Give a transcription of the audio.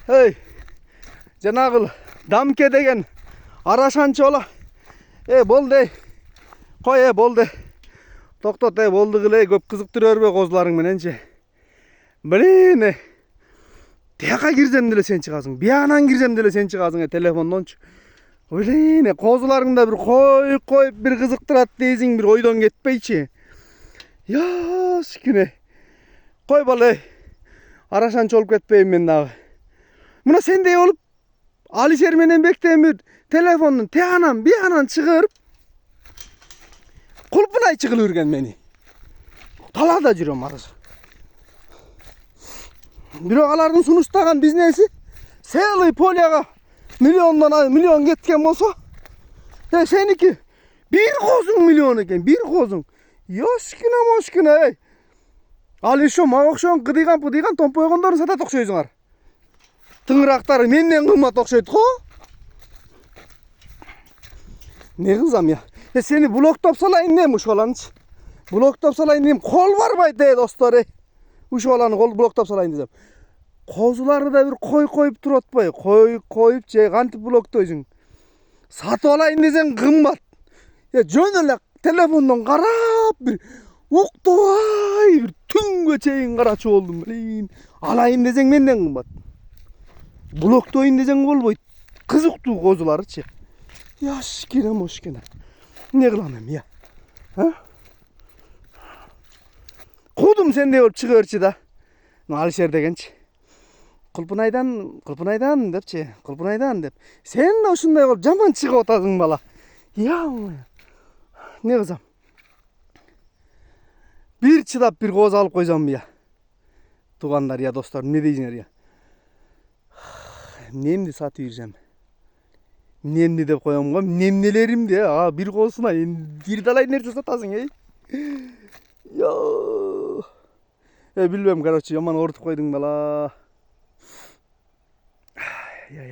Hey, janagıl damke degen araşançı ola. Boldu. Koy boldu. Toktot boldu gile köp kızıktırıyor be kozlarың menençe. Bilin. Tiyaka girsem dele sen çıkasың. Bir anan girsem dele sen çıkasың telefondonçu. Bilin, kozlarың da bir koyup bir kızıktırat deysiň bir oydan ketpeyçi. Ya şikine. Koy balay. Araşançı olup ketpeyim men dagı. Muna sendey olup Alisher menen bektemir telefonun bir anan çıkırıp kulpunay çıkılıvergen meni. Talada жүрөм azыр. Бирок алардын сунуштаган бизнеси целый полияга миллион кеткен болсо, сеники bir козуң миллион экен, bir козуң. Yoşkina moşkina ey. Ал ошо мага окшогон кыдыйган томпойгондорун сатат окшойсуңар. Тыңырактары менден кымбат окшойт го. Не кылсам я? Сени блоктоп салайын дем ушоланчы. Блоктоп салайын дем, кол барбайт достор ey. Ушоланы кол блоктоп салайын десем. Козуларды да бир коюп туруп атпай, коюп же кантип блоктойсуң. Сатып алайын десең кымбат. Жөн эле телефондон карап бир уктубай бир түнгө чейин карачу болдум. Билин, алайын десең менден кымбат. Блоктойын десең болбойт. Кызыктуу козуларычы. Яшкине мошкине. Не кылам эми я? Кудум сендей болуп чыга берчи да. Алишер дегенчи. Кылпынайдан депчи. Кылпынайдан деп. Сен ушундай кылып жаман чыгып атасың бала. Я. Не кылсам? Bir чыдап bir коз алып койсом я. Тугандар я достор, эмне дейсиңер я? Эмнемди сатып жүрсөм? Эмнемди деп коем го? Эмнелеримди? Bir козуна бир далай нерсе сатасың, ey. Yo. Bilmem короче, yaman ortup koydun bala. Ya.